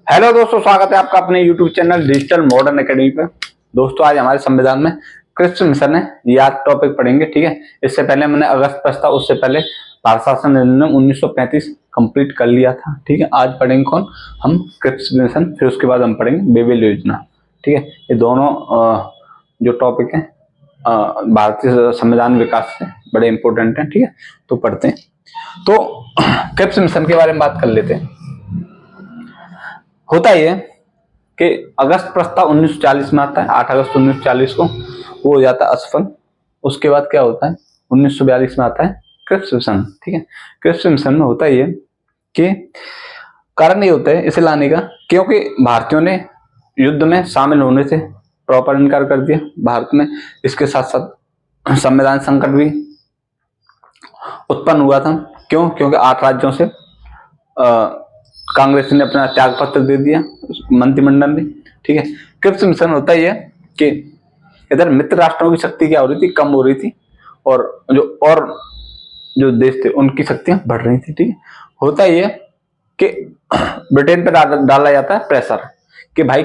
Hello दोस्तों, स्वागत है आपका अपने YouTube channel digital modern academy पर। दोस्तों, आज हमारे संविधान में क्रिप्स मिशन है, ये आज टॉपिक पढ़ेंगे। ठीक है, इससे पहले मैंने अगस्त प्रस्ताव, उससे पहले भारत शासन अधिनियम 1935 कंप्लीट कर लिया था। ठीक है, आज पढ़ेंगे कौन, हम क्रिप्स मिशन, फिर उसके बाद हम पढ़ेंगे बेबेल योजना। ठीक है, ये दोनों जो टॉपिक है भारतीय संविधान विकास से बड़े इंपॉर्टेंट है। ठीक है, तो पढ़ते हैं। तो क्रिप्स मिशन के बारे में बात कर लेते हैं। होता ये कि अगस्त प्रस्ताव 1940 में आता है, 8 अगस्त 1940 को वो हो जाता है असफल। उसके बाद क्या होता है, 1942 में आता है क्रिप्स मिशन। ठीक है, क्रिप्स मिशन में होता ये कि कारण ये होता है इसे लाने का, क्योंकि भारतीयों ने युद्ध में शामिल होने से प्रॉपर इनकार कर दिया भारत में। इसके साथ साथ संविधान संकट भी उत्पन्न हुआ था। क्यों? क्योंकि 8 राज्यों से कांग्रेस ने अपना त्याग पत्र दे दिया मंत्रिमंडल ने। ठीक है, क्रिप्स मिशन होता ही है कि इधर मित्र राष्ट्रों की शक्ति क्या हो रही थी, कम हो रही थी, और जो देश थे उनकी शक्तियां बढ़ रही थी। ठीक है, होता ही है कि ब्रिटेन पर डाला जाता है प्रेशर कि भाई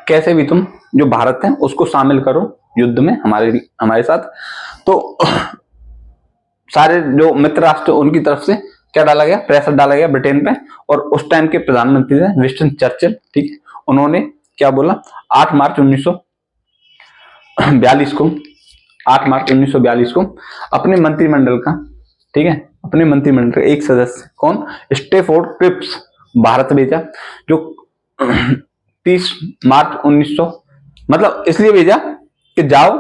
कैसे भी तुम जो भारत है उसको शामिल करो युद्ध में हमारे साथ। तो सारे जो मित्र राष्ट्र उनकी तरफ से क्या डाला गया, प्रेशर डाला गया ब्रिटेन पे। और उस टाइम के प्रधानमंत्री थे विंस्टन चर्चिल। ठीक है, उन्होंने क्या बोला, 8 मार्च 1942 को अपने मंत्रिमंडल का, ठीक है, अपने मंत्रिमंडल का एक सदस्य कौन, स्टैफोर्ड क्रिप्स भारत भेजा। जो 30 मार्च 1900 मतलब इसलिए भेजा कि जाओ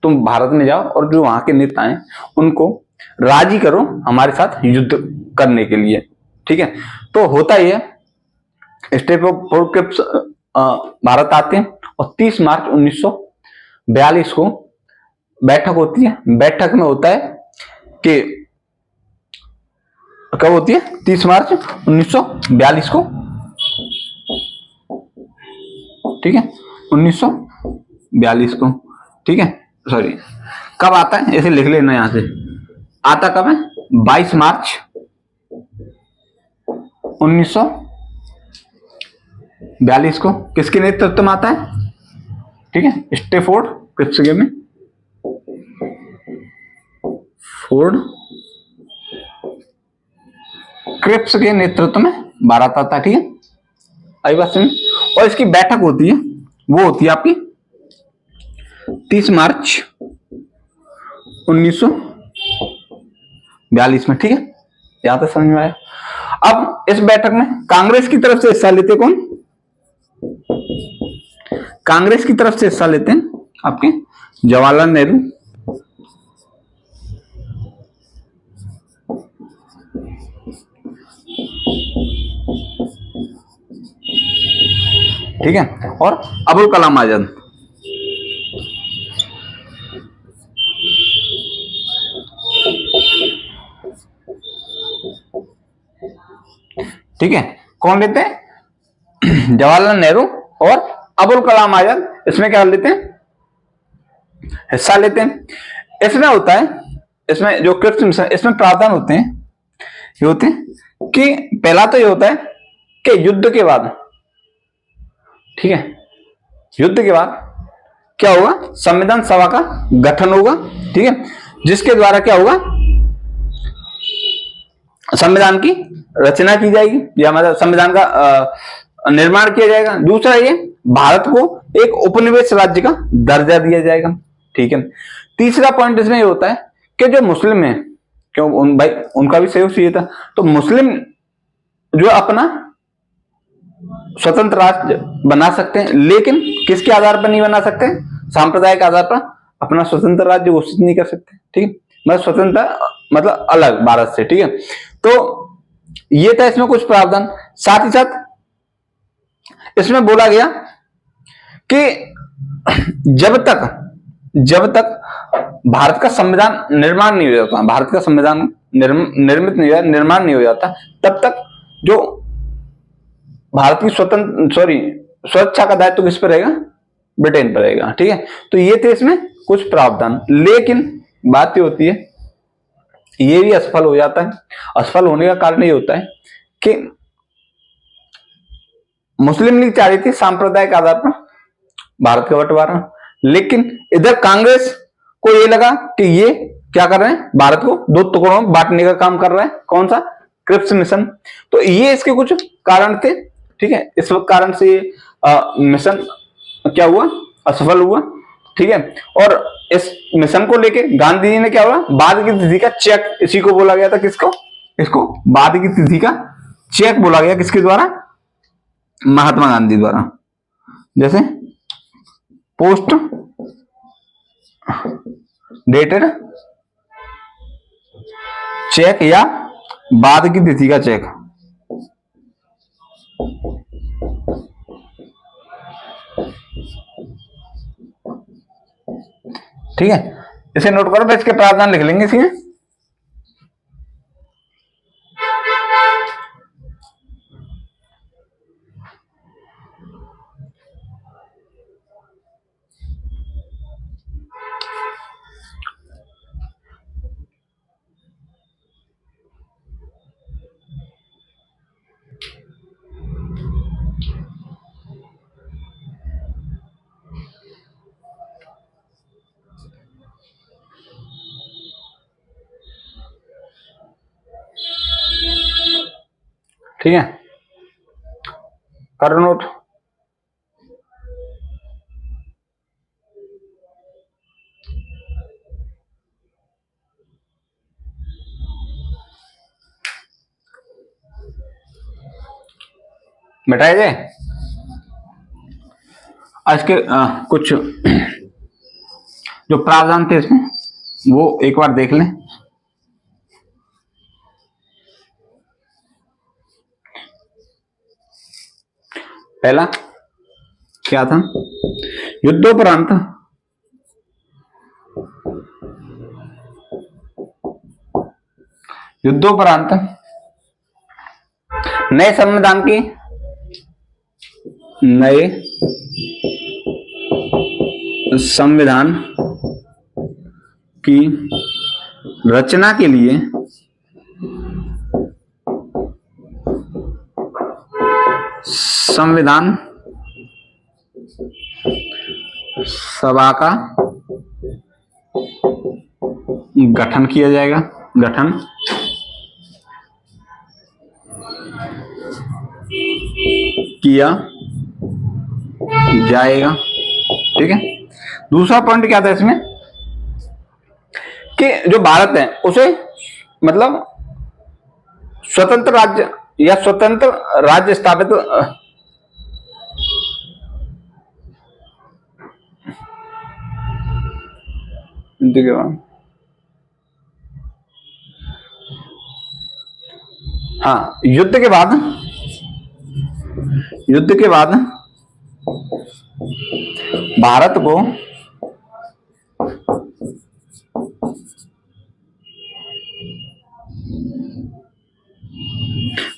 तुम भारत में जाओ और जो वहां के नेता हैं उनको राजी करो हमारे साथ युद्ध करने के लिए। ठीक है, तो होता ही है स्टैफोर्ड क्रिप्स भारत आते हैं और 30 मार्च 1942 को बैठक होती है। बैठक में होता है कि कब होती है, 30 मार्च 1942 को। ठीक है, 1942 को। ठीक है, सॉरी, कब आता है ऐसे लिख लेना, यहां से आता कब है, 22 मार्च 1942 को। किसके नेतृत्व में आता है, ठीक है, स्टैफोर्ड क्रिप्स में, फोर्ड क्रिप्स के नेतृत्व में भारत आता है। ठीक है, आई बात समझ। और इसकी बैठक होती है, वो होती है आपकी 30 मार्च 1942 में। ठीक है, यहां तक समझ में आया। अब इस बैठक में कांग्रेस की तरफ से हिस्सा लेते कौन, कांग्रेस की तरफ से हिस्सा लेते हैं आपके जवाहरलाल नेहरू। ठीक है, और अबुल कलाम आजाद। ठीक है, कौन लेते हैं, जवाहरलाल नेहरू और अबुल कलाम आजाद इसमें क्या लेते हैं, हिस्सा लेते हैं। इसमें होता है, इसमें जो क्रिप्स मिशन, इसमें प्रावधान होते हैं, ये होते हैं कि पहला तो ये होता है कि युद्ध के बाद, ठीक है, युद्ध के बाद क्या होगा, संविधान सभा का गठन होगा। ठीक है, जिसके द्वारा क्या होगा, संविधान की रचना की जाएगी, या मतलब संविधान का निर्माण किया जाएगा। दूसरा ये, भारत को एक उपनिवेश राज्य का दर्जा दिया जाएगा। ठीक है, तीसरा पॉइंट इसमें ये होता है कि जो मुस्लिम है, क्यों भाई उनका भी सहयोग चाहिए था, तो मुस्लिम जो अपना स्वतंत्र राज्य बना सकते हैं, लेकिन किसके आधार पर नहीं बना सकते, सांप्रदायिक आधार पर अपना स्वतंत्र राज्य घोषित नहीं कर सकते। ठीक है, मतलब स्वतंत्र मतलब अलग भारत से। ठीक है, तो ये था इसमें कुछ प्रावधान। साथ ही साथ इसमें बोला गया कि जब तक भारत का संविधान निर्माण नहीं हो जाता, भारत का संविधान निर्मित नहीं हो, निर्माण नहीं हो जाता, तब तक जो भारत की सुरक्षा का दायित्व किस पर रहेगा, ब्रिटेन पर रहेगा। ठीक है, तो ये थे इसमें कुछ प्रावधान। लेकिन बात ये होती है ये भी असफल हो जाता है। असफल होने का कारण ये होता है कि मुस्लिम लीग चाह रही थी सांप्रदायिक आधार पर भारत का बंटवारा, लेकिन इधर कांग्रेस को ये लगा कि ये क्या कर रहे हैं, भारत को दो टुकड़ों में बांटने का काम कर रहा है। कौन सा? Cripps mission. तो ये इसके कुछ कारण थे, ठीक है। इस कारण से मिशन क्या हुआ, असफल हुआ, ठीक है। और इस मिशन को लेके गांधी जी ने क्या हुआ, बाद की तिथि का चेक इसी को बोला गया था। किसको? इसको बाद की तिथि का चेक बोला गया। किसके द्वारा? महात्मा गांधी द्वारा। जैसे पोस्ट डेटेड चेक या बाद की तिथि का चेक। ठीक है, इसे नोट करो, इसके प्रावधान लिख लेंगे इसमें। ठीक है, करो नोट। मिटाए जाए आज के कुछ जो प्रावधान थे इसमें, वो एक बार देख लें। पहला क्या था? युद्धोपरांत नए संविधान की रचना के लिए संविधान सभा का गठन किया जाएगा। गठन किया जाएगा, ठीक है। दूसरा पॉइंट क्या था इसमें कि जो भारत है उसे मतलब स्वतंत्र राज्य या स्वतंत्र राज्य स्थापित हाँ, युद्ध के बाद भारत को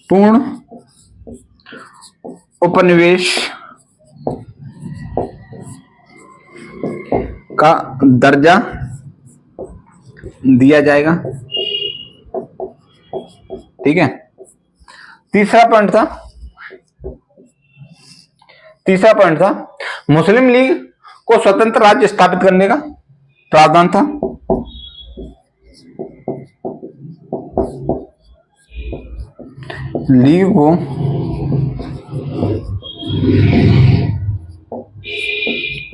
पूर्ण उपनिवेश का दर्जा दिया जाएगा, ठीक है। तीसरा पॉइंट था मुस्लिम लीग को स्वतंत्र राज्य स्थापित करने का प्रावधान था। लीग को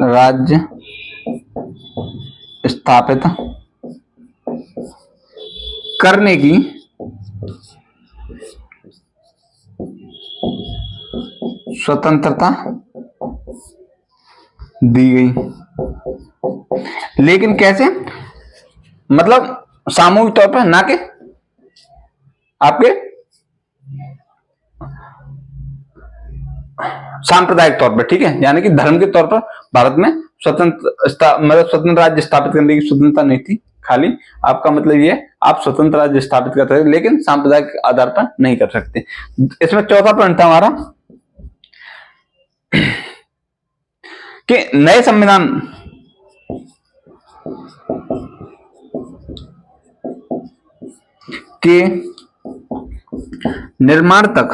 राज्य स्थापित करने की स्वतंत्रता दी गई, लेकिन कैसे? मतलब सामूहिक तौर पर, ना कि आपके सांप्रदायिक तौर पर, ठीक है। यानी कि धर्म के तौर पर भारत में स्वतंत्र राज्य स्थापित करने की स्वतंत्रता नहीं थी। खाली आपका मतलब ये, आप स्वतंत्र राज्य स्थापित कर सकते, लेकिन सांप्रदायिक आधार पर नहीं कर सकते। इसमें चौथा पॉइंट था हमारा कि नए के निर्माण तक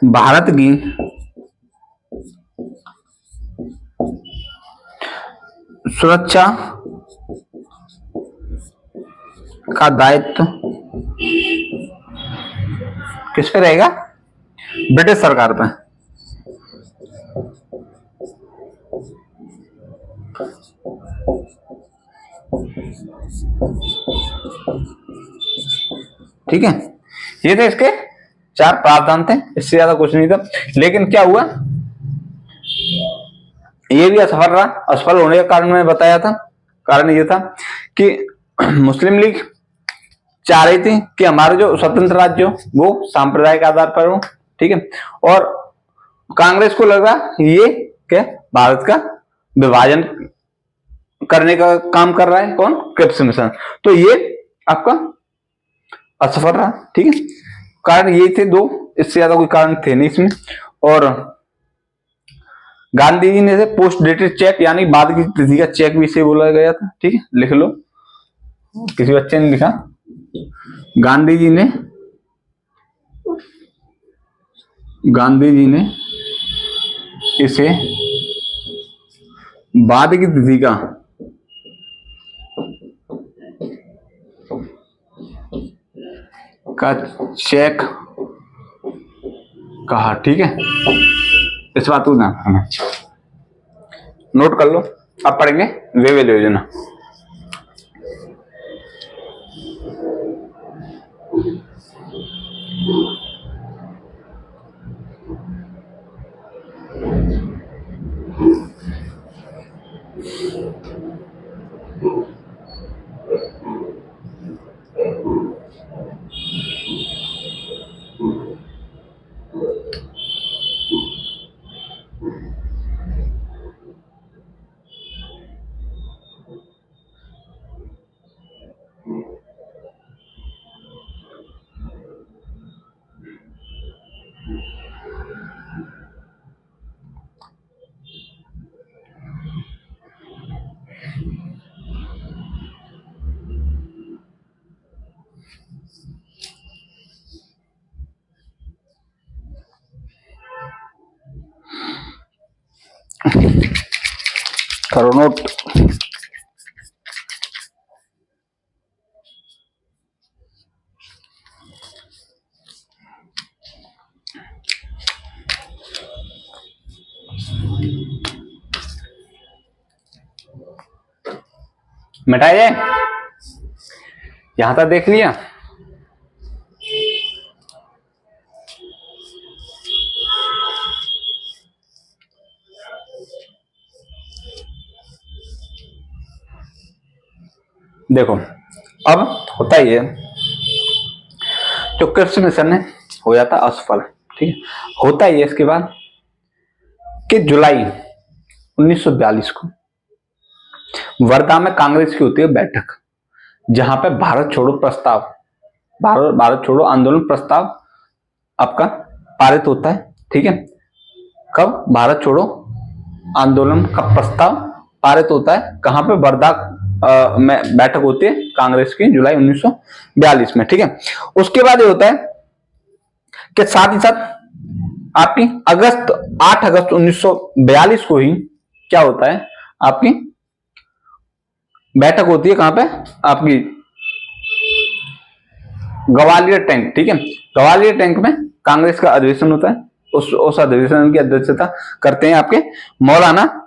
भारत की सुरक्षा का दायित्व किस पे रहेगा? ब्रिटिश सरकार पे। ठीक है, ये थे इसके 4 प्रावधान थे, इससे ज्यादा कुछ नहीं था। लेकिन क्या हुआ, ये भी असफल रहा। असफल होने का कारण मैंने बताया था, कारण ये था कि मुस्लिम लीग चाह रही थी कि हमारे जो स्वतंत्र राज्य हो वो सांप्रदायिक आधार पर हो, ठीक है, और कांग्रेस को लगा ये क्या भारत का विभाजन करने का काम कर रहा है कौन? Cripps mission. तो ये आपका असफल रहा, ठीक है। कारण ये थे 2, इससे ज्यादा कोई कारण थे नहीं इसमें। और गांधी जी ने पोस्ट डेटेड चेक यानी बाद की तिथि का चेक भी इसे बोला गया था, ठीक है, लिख लो, किसी बच्चे ने लिखा। गांधी जी ने इसे बाद की तिथि का चेक कहा, ठीक है। इस बात को ध्यान रखना, नोट कर लो। अब पढ़ेंगे वेवेल योजना। करो नोट। मिटाए जाए, यहां तक देख लिया। देखो अब होता ही है, जो क्रिप्स मिशन है हो जाता असफल, ठीक है। होता ही है इसके बाद कि जुलाई 1942 को वर्धा में कांग्रेस की होती है बैठक, जहां पे भारत छोड़ो आंदोलन प्रस्ताव आपका पारित होता है, ठीक है। कब भारत छोड़ो आंदोलन का प्रस्ताव पारित होता है? कहां पे? वर्धा में बैठक होती है कांग्रेस की जुलाई 1942 में, ठीक है। उसके बाद ये होता है कि साथ ही साथ आपकी 8 अगस्त 1942 को ही क्या होता है, आपकी बैठक होती है कहां पे? आपकी ग्वालियर टैंक, ठीक है। ग्वालियर टैंक में कांग्रेस का अधिवेशन होता है। उस अधिवेशन की अध्यक्षता करते हैं आपके मौलाना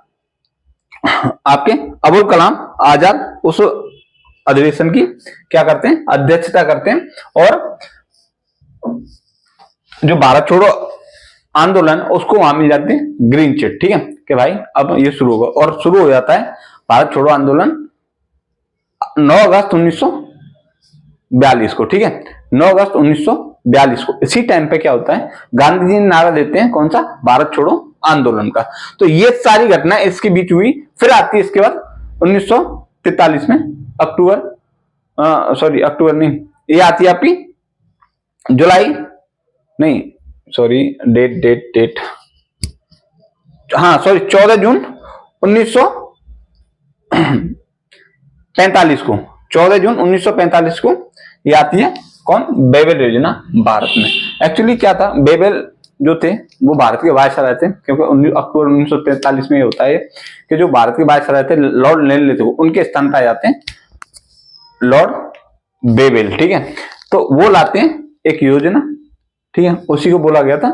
आपके अबुल कलाम आजाद। उस अधिवेशन की क्या करते हैं? अध्यक्षता करते हैं। और जो भारत छोड़ो आंदोलन उसको वहां मिल जाते हैं ग्रीन चिट, ठीक है, कि भाई अब ये शुरू होगा। और शुरू हो जाता है भारत छोड़ो आंदोलन 9 अगस्त 1942 को, ठीक है। 9 अगस्त 1942 को इसी टाइम पे क्या होता है, गांधी जी नारा देते हैं कौन सा? भारत छोड़ो आंदोलन का। तो ये सारी घटना इसके बीच हुई। फिर आती है इसके बाद 1943 में अक्टूबर नहीं, ये आती है आपकी जुलाई नहीं, सॉरी डेट, हाँ सॉरी 14 जून 1945 को, 14 जून 1945 को ये आती है कौन, बेबेल योजना भारत में। एक्चुअली क्या था, बेबेल जो थे वो भारत के वायसराय थे, क्योंकि 19 अक्टूबर 1943 में ये होता है कि जो भारत के वायसराय थे लॉर्ड लेनले थे, उनके स्थान पर आ जाते हैं लॉर्ड बेबेल, ठीक है। तो वो लाते हैं एक योजना, ठीक है, उसी को बोला गया था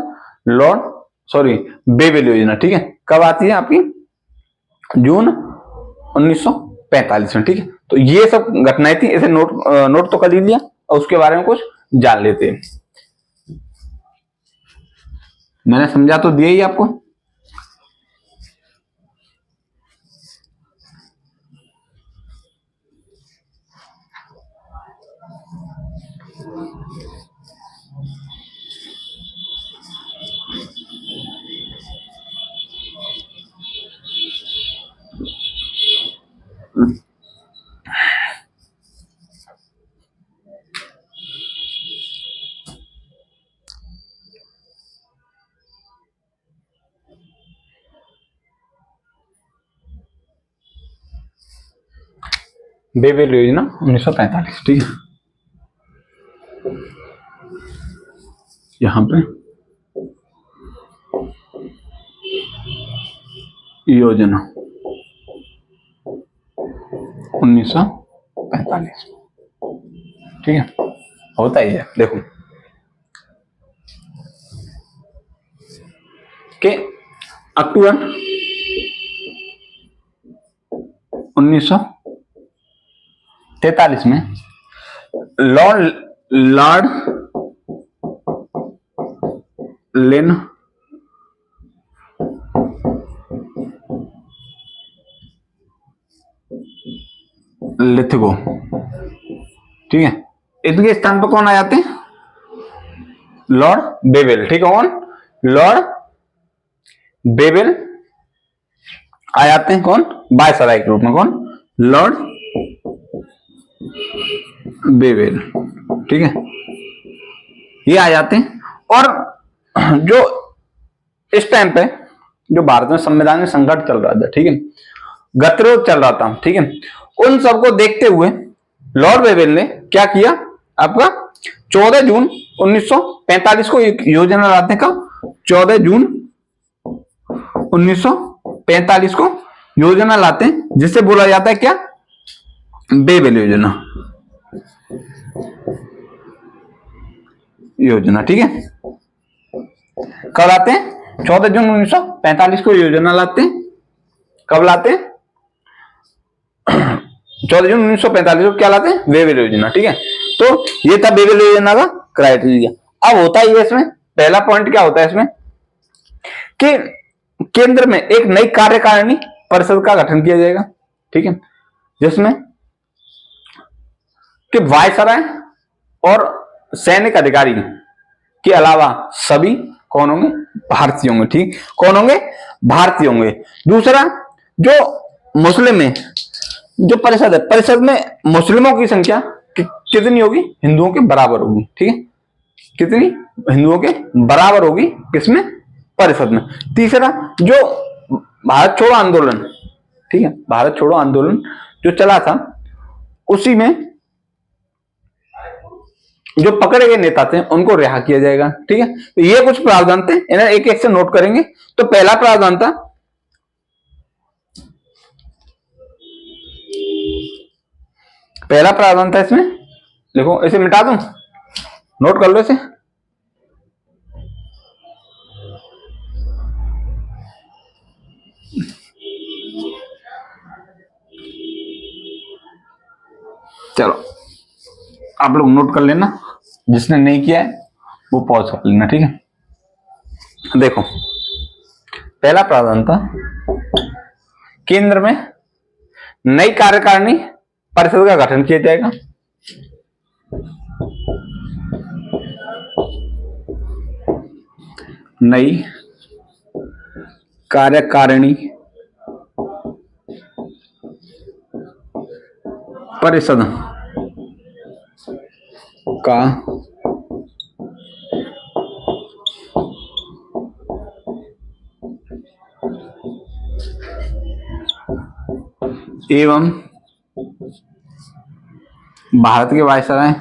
बेबेल योजना, ठीक है। कब आती है आपकी, जून 1945 में, ठीक है। तो ये सब घटनाएं थी, इसे नोट तो कर ही लिया और उसके बारे में कुछ जान लेते हैं। मैंने समझा तो दिया ही आपको। बेबेल योजना 1945, ठीक है। यहां पे योजना 1945, ठीक है। होता ही है, देखो कि अक्टूबर 1943 में लॉर्ड लेन लिथगो, ठीक है, इनके स्थान पर कौन आ जाते हैं, लॉर्ड बेबेल, ठीक है। कौन, लॉर्ड बेबेल आ जाते हैं, कौन, वायसराय के रूप में, कौन, लॉर्ड बेबेल, ठीक है, ये आ जाते हैं। और जो इस टाइम पे जो भारत में संविधान में संकट चल रहा था, ठीक है, गतिरोध चल रहा था, ठीक है, उन सबको देखते हुए लॉर्ड बेबेल ने क्या किया, आपका 14 जून 1945 को एक योजना लाते हैं। कब, 14 जून 1945 को योजना लाते हैं, जिसे बोला जाता है क्या, बेबेल योजना, ठीक है। कब लाते हैं, 14 जून 1945 को योजना लाते हैं। कब लाते हैं, 14 जून 1945 को क्या लाते हैं, बेबेल योजना, ठीक है। तो ये था बेबेल योजना का क्राइटेरिया। अब होता है इसमें पहला पॉइंट क्या होता है इसमें, कि केंद्र में एक नई कार्यकारिणी परिषद का गठन किया जाएगा, ठीक है, जिसमें कि वायसराय और सैनिक अधिकारी के अलावा सभी कौन होंगे, भारतीय होंगे, ठीक, कौन होंगे, भारतीय होंगे। दूसरा, जो मुस्लिम है, जो परिषद है, परिषद में मुस्लिमों की संख्या कितनी होगी, हिंदुओं के बराबर होगी, ठीक है, कितनी, हिंदुओं के बराबर होगी, किसमें, परिषद में। तीसरा, जो भारत छोड़ो आंदोलन, ठीक है, भारत छोड़ो आंदोलन जो चला था, उसी में जो पकड़े गए नेता थे उनको रिहा किया जाएगा, ठीक है। तो ये कुछ प्रावधान थे, इन्हें एक एक से नोट करेंगे। तो पहला प्रावधान था, इसमें देखो, इसे मिटा दूं, नोट कर लो इसे, चलो आप लोग नोट कर लेना, जिसने नहीं किया है वो पॉज कर लेना, ठीक है। देखो, पहला प्रावधान था, केंद्र में नई कार्यकारिणी परिषद का गठन किया जाएगा, नई कार्यकारिणी परिषद का एवं भारत के वायसराय,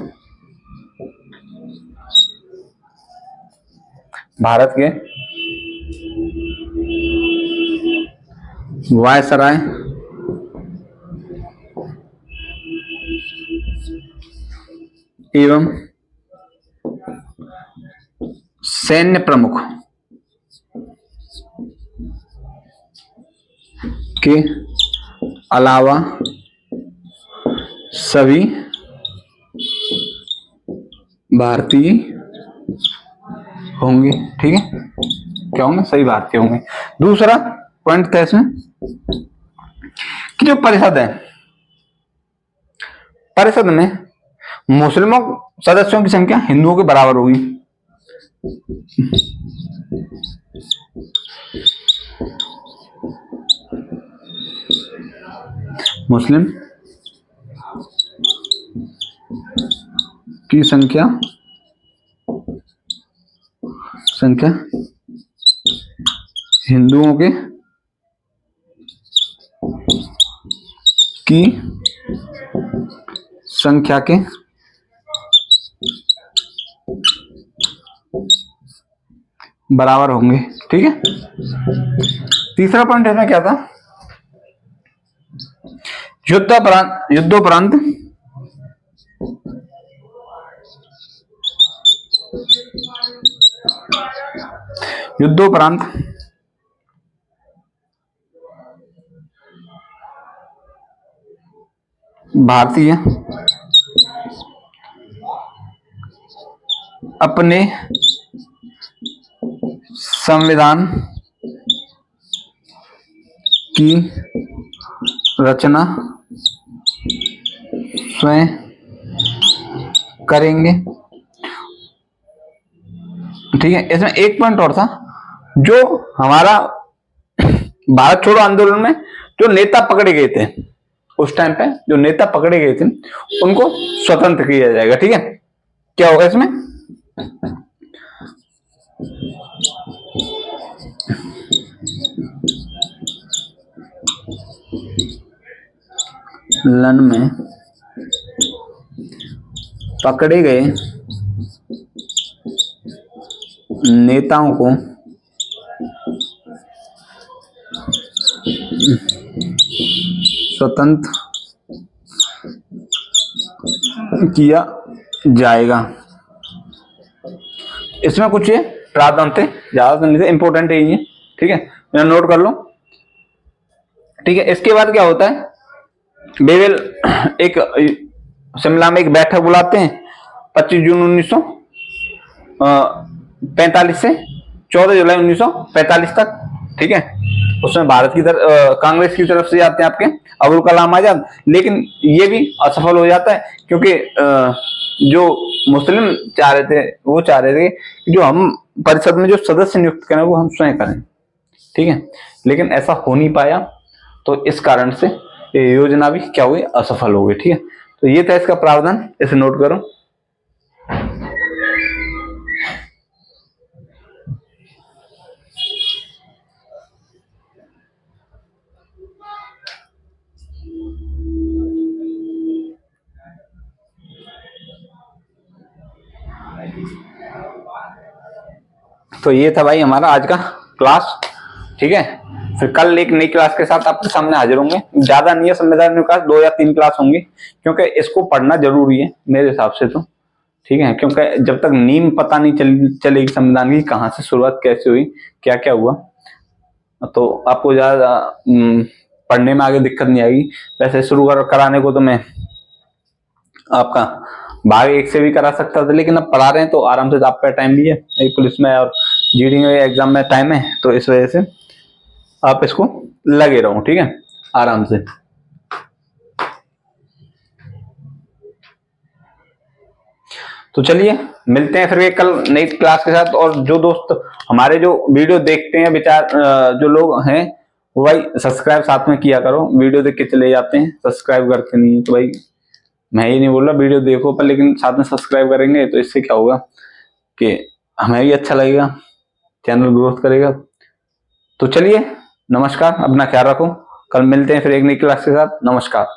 भारत के वायसराय एवं सैन्य प्रमुख के अलावा सभी भारतीय होंगे। ठीक है, क्या होंगे? सभी भारतीय होंगे। दूसरा पॉइंट था इसमें कि जो परिषद है, परिषद में मुस्लिमों सदस्यों की संख्या हिंदुओं के बराबर होगी। मुस्लिम की संख्या हिंदुओं के की संख्या के बराबर होंगे। ठीक है। तीसरा पॉइंट इसमें क्या था? युद्धोपरांत भारतीय अपने संविधान की रचना स्वयं करेंगे। ठीक है। इसमें एक पॉइंट और था, जो हमारा भारत छोड़ो आंदोलन में जो नेता पकड़े गए थे, उस टाइम पे जो नेता पकड़े गए थे उनको स्वतंत्र किया जाएगा। ठीक है। क्या होगा इसमें? लन में पकड़े गए नेताओं को स्वतंत्र किया जाएगा। इसमें कुछ ये प्रावधान थे, ज्यादा नहीं थे, इंपोर्टेंट है ये। ठीक है, मैं नोट कर लो। ठीक है। इसके बाद क्या होता है? बेवेल एक शिमला में एक बैठक बुलाते हैं 25 जून 1945 से 14 जुलाई 1945 तक। ठीक है। उसमें भारत की तरफ कांग्रेस की तरफ से जाते हैं आपके अबुल कलाम आजाद, लेकिन ये भी असफल हो जाता है, क्योंकि जो मुस्लिम चाह रहे थे वो चाह रहे थे कि जो हम परिषद में जो सदस्य नियुक्त करें वो हम स्वयं करें। ठीक है। लेकिन ऐसा हो नहीं पाया, तो इस कारण से ये योजना भी क्या हुई? असफल हो गई। ठीक है। तो ये था इसका प्रावधान, इसे नोट करो। तो ये था भाई हमारा आज का क्लास। ठीक है। फिर कल एक नई क्लास के साथ आपके सामने हाजिर होंगे। ज्यादा नहीं है संविधान विकास, 2 या 3 क्लास होंगी, क्योंकि इसको पढ़ना जरूरी है मेरे हिसाब से तो। ठीक है। क्योंकि जब तक नींव पता नहीं चलेगी संविधान की, कहाँ से शुरुआत कैसे हुई, क्या क्या हुआ, तो आपको ज्यादा पढ़ने में आगे दिक्कत नहीं आएगी। वैसे शुरू कराने को तो मैं आपका भाग 1 से भी करा सकता था, लेकिन अब पढ़ा रहे हैं तो आराम से, आपका टाइम भी है, पुलिस में और जीडी में एग्जाम में टाइम है, तो इस वजह से आप इसको लगे रहो। ठीक है, आराम से। तो चलिए मिलते हैं फिर एक कल नई क्लास के साथ। और जो दोस्त हमारे जो वीडियो देखते हैं, विचार जो लोग हैं, वो भाई सब्सक्राइब साथ में किया करो। वीडियो देख के चले जाते हैं, सब्सक्राइब करते नहीं, तो भाई मैं ही नहीं बोल रहा, वीडियो देखो पर लेकिन साथ में सब्सक्राइब करेंगे तो इससे क्या होगा कि हमें भी अच्छा लगेगा, चैनल ग्रोथ करेगा। तो चलिए नमस्कार, अपना ख्याल रखो। कल मिलते हैं फिर एक नई क्लास के साथ। नमस्कार।